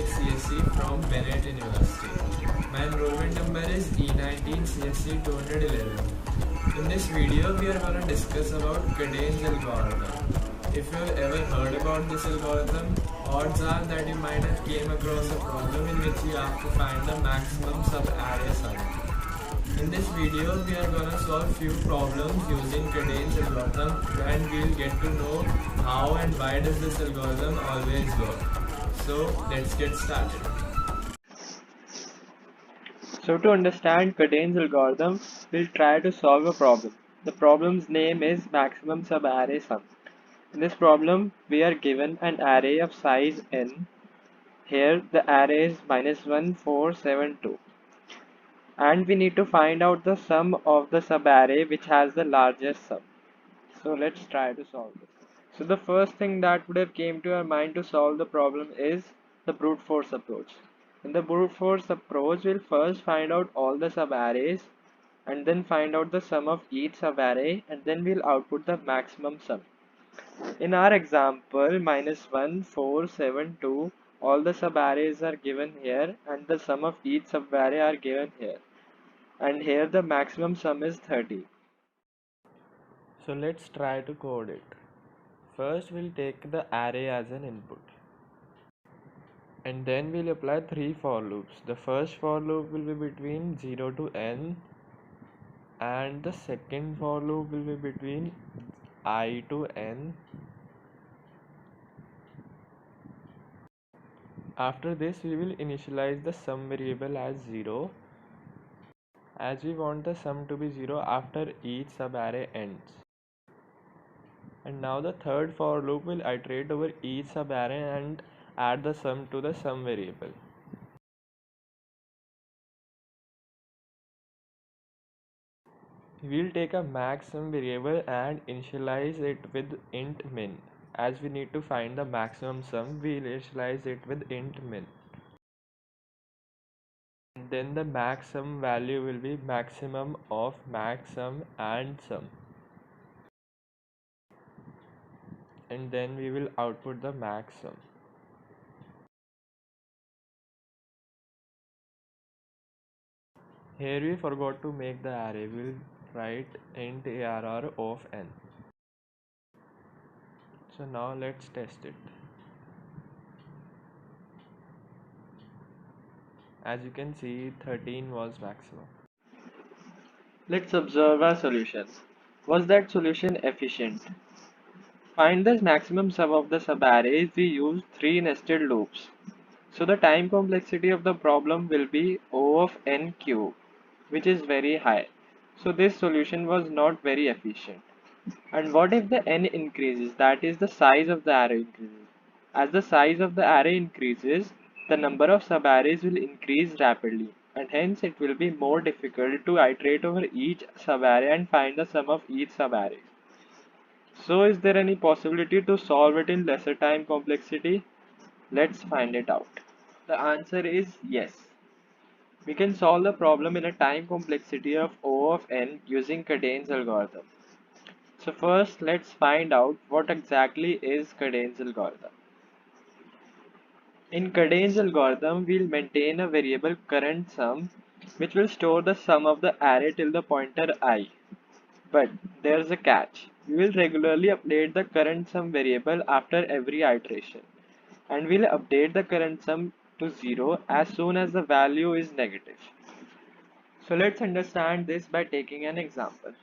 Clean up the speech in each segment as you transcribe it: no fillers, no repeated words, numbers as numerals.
Physics CSC from Bennett University. My enrollment number is E19 CSC 211. In this video, we are going to discuss about Cadence algorithm. If you have ever heard about this algorithm, odds are that you might have came across a problem in which you have to find the maximum sub-array sum. In this video, we are gonna solve few problems using Cadence algorithm, and we'll get to know how and why does this algorithm always work. So let's get started. So to understand Cadence algorithm, we'll try to solve a problem. The problem's name is maximum sub-array sum. In this problem, we are given an array of size n. Here the array is -1, 4, 7, 2. And we need to find out the sum of the subarray which has the largest sum. So let's try to solve this. So the first thing that would have came to our mind to solve the problem is the brute force approach. In the brute force approach, we'll first find out all the subarrays and then find out the sum of each subarray, and then we'll output the maximum sum. In our example, -1, 4, 7, 2, all the subarrays are given here and the sum of each subarray are given here. And here the maximum sum is 30. So let's try to code it. First we'll take the array as an input. And then we'll apply 3 for loops. The first for loop will be between 0 to n. And the second for loop will be between I to n. After this we will initialize the sum variable as 0, as we want the sum to be 0 after each subarray ends. And now the third for loop will iterate over each subarray and add the sum to the sum variable. We'll take a max sum variable and initialize it with int min. As we need to find the maximum sum, we'll initialize it with int min. And then the max sum value will be maximum of max sum and sum. And then we will output the max sum. Here we forgot to make the array. We'll write int arr of n. So now let's test it. As you can see, 13 was maximum. Let's observe our solution. Was that solution efficient? Find the maximum sum of the subarrays. We used 3 nested loops. So the time complexity of the problem will be O of n cube, which is very high. So this solution was not very efficient. And what if the n increases? That is, the size of the array increases. As the size of the array increases, the number of subarrays will increase rapidly, and hence it will be more difficult to iterate over each subarray and find the sum of each subarray. So is there any possibility to solve it in lesser time complexity? Let's find it out. The answer is yes. We can solve the problem in a time complexity of O of n using Cadence algorithm. So first let's find out what exactly is Cadence algorithm. In Cadence algorithm, we'll maintain a variable current sum which will store the sum of the array till the pointer I. But there's a catch. We will regularly update the current sum variable after every iteration, and we'll update the current sum to 0 as soon as the value is negative. So let's understand this by taking an example.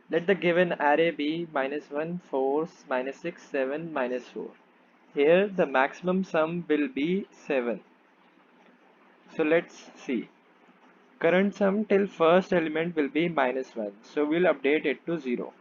Let the given array be -1, 4, -6, 7, -4. Here the maximum sum will be 7. So let's see. Current sum till first element will be -1. So we'll update it to 0.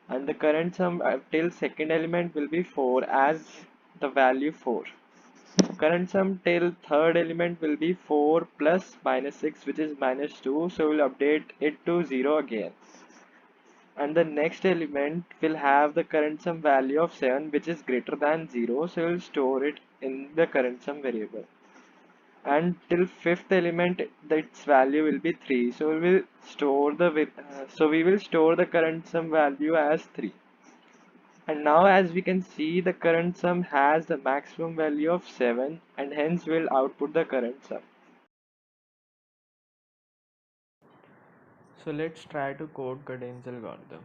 And the current sum till second element will be 4 as the value 4. Current sum till third element will be 4 plus -6, which is -2. So we'll update it to 0 again. And the next element will have the current sum value of 7, which is greater than 0, so we'll store it in the current sum variable. And till fifth element, its value will be 3, so we will store the current sum value as 3. And now as we can see, the current sum has the maximum value of 7 and hence will output the current sum. So let's try to code Cadence algorithm.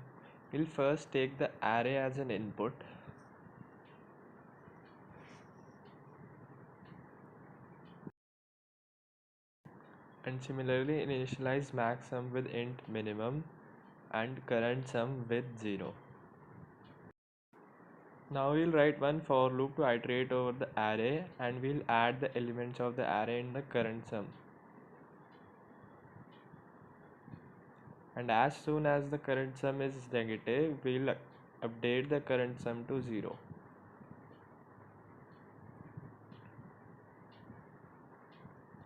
We'll first take the array as an input and similarly initialize max sum with int minimum and current sum with 0. Now we'll write one for loop to iterate over the array and we'll add the elements of the array in the current sum. And as soon as the current sum is negative, we'll update the current sum to 0.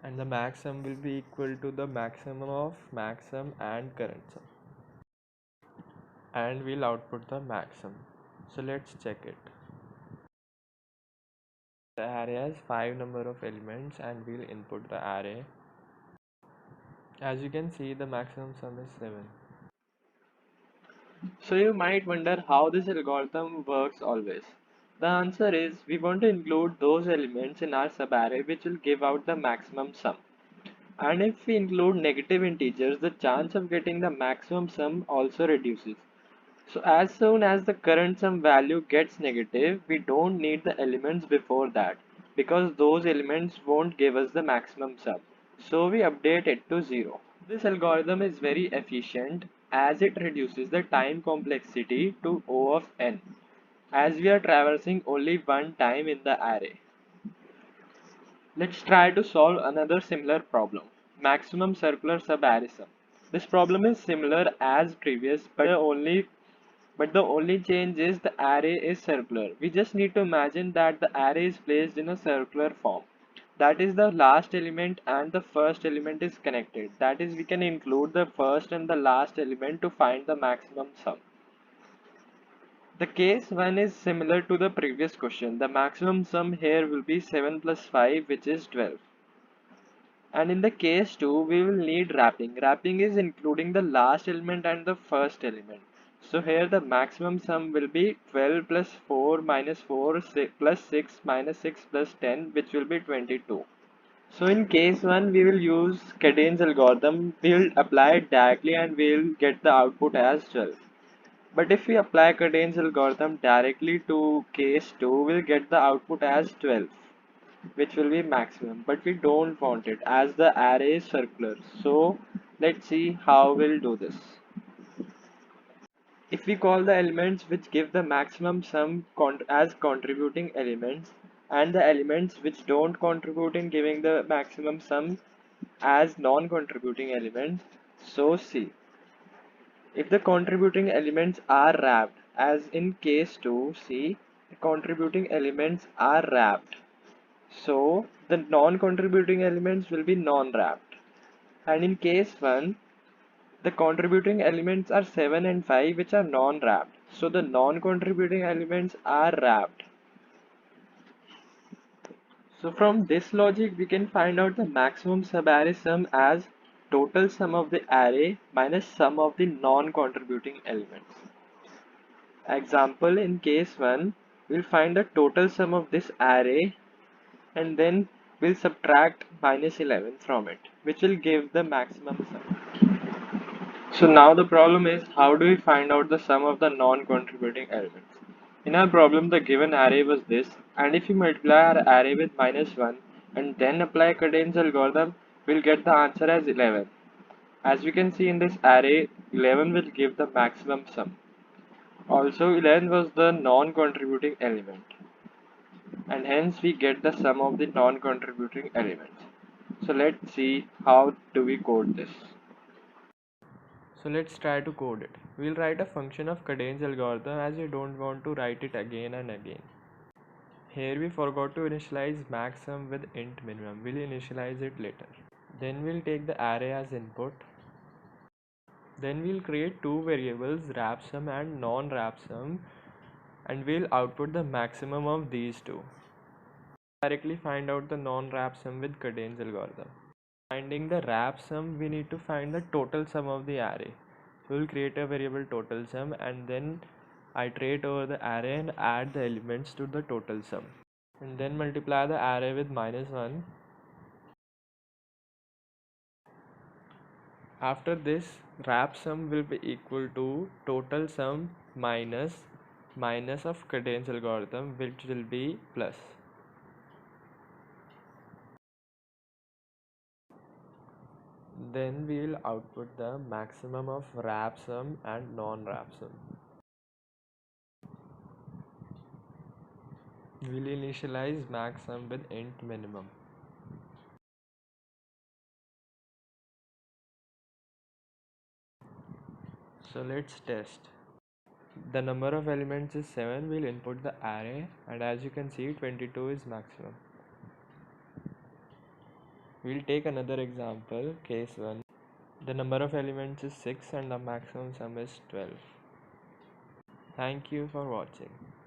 And the max sum will be equal to the maximum of max sum and current sum. And we'll output the max sum. So let's check it. The array has 5 number of elements and we'll input the array. As you can see, the maximum sum is 7. So you might wonder how this algorithm works always. The answer is we want to include those elements in our subarray which will give out the maximum sum. And if we include negative integers, the chance of getting the maximum sum also reduces. So as soon as the current sum value gets negative, we don't need the elements before that because those elements won't give us the maximum sum. So we update it to 0. This algorithm is very efficient as it reduces the time complexity to O of n as we are traversing only one time in the array. Let's try to solve another similar problem, maximum circular subarray sum. This problem is similar as previous but the only change is the array is circular. We just need to imagine that the array is placed in a circular form. That is the last element and the first element is connected. That is we can include the first and the last element to find the maximum sum. The case 1 is similar to the previous question. The maximum sum here will be 7 plus 5 which is 12. And in the case 2, we will need wrapping. Wrapping is including the last element and the first element. So here the maximum sum will be 12 plus 4 minus 4 plus 6 minus 6 plus 10 which will be 22. So in case 1 we will use Cadane's algorithm. We will apply it directly and we will get the output as 12. But if we apply Cadane's algorithm directly to case 2, we'll get the output as 12, which will be maximum, but we don't want it as the array is circular. So let's see how we'll do this. If we call the elements which give the maximum sum as contributing elements and the elements which don't contribute in giving the maximum sum as non-contributing elements, so see, if the contributing elements are wrapped, as in case 2, see, the contributing elements are wrapped. So the non-contributing elements will be non-wrapped. And in case 1, the contributing elements are 7 and 5 which are non-wrapped. So the non-contributing elements are wrapped. So from this logic we can find out the maximum subarray sum as total sum of the array minus sum of the non-contributing elements. Example, in case 1, we'll find the total sum of this array and then we'll subtract minus 11 from it, which will give the maximum sum. So now the problem is how do we find out the sum of the non-contributing elements? In our problem, the given array was this, and if we multiply our array with minus 1 and then apply Cadane's algorithm, we'll get the answer as 11. As we can see in this array, 11 will give the maximum sum. Also, 11 was the non-contributing element, and hence we get the sum of the non-contributing elements. So let's see how do we code this. So let's try to code it. We'll write a function of Cadane's algorithm as we don't want to write it again and again. Here we forgot to initialize maxsum with int minimum. We'll initialize it later. Then we'll take the array as input. Then we'll create two variables, wrapsum and non-wrapsum, and we'll output the maximum of these two. Directly find out the non-wrapsum with Cadane's algorithm. Finding the wrapsum, we need to find the total sum of the array. So we'll create a variable total sum and then iterate over the array and add the elements to the total sum. And then multiply the array with -1. After this, wrap sum will be equal to total sum minus of Cadence algorithm, which will be plus. Then we will output the maximum of wrap sum and non-wrap sum. We'll initialize max sum with int minimum. So let's test. The number of elements is 7. We'll input the array, and as you can see, 22 is maximum. We'll take another example, case 1. The number of elements is 6 and the maximum sum is 12. Thank you for watching.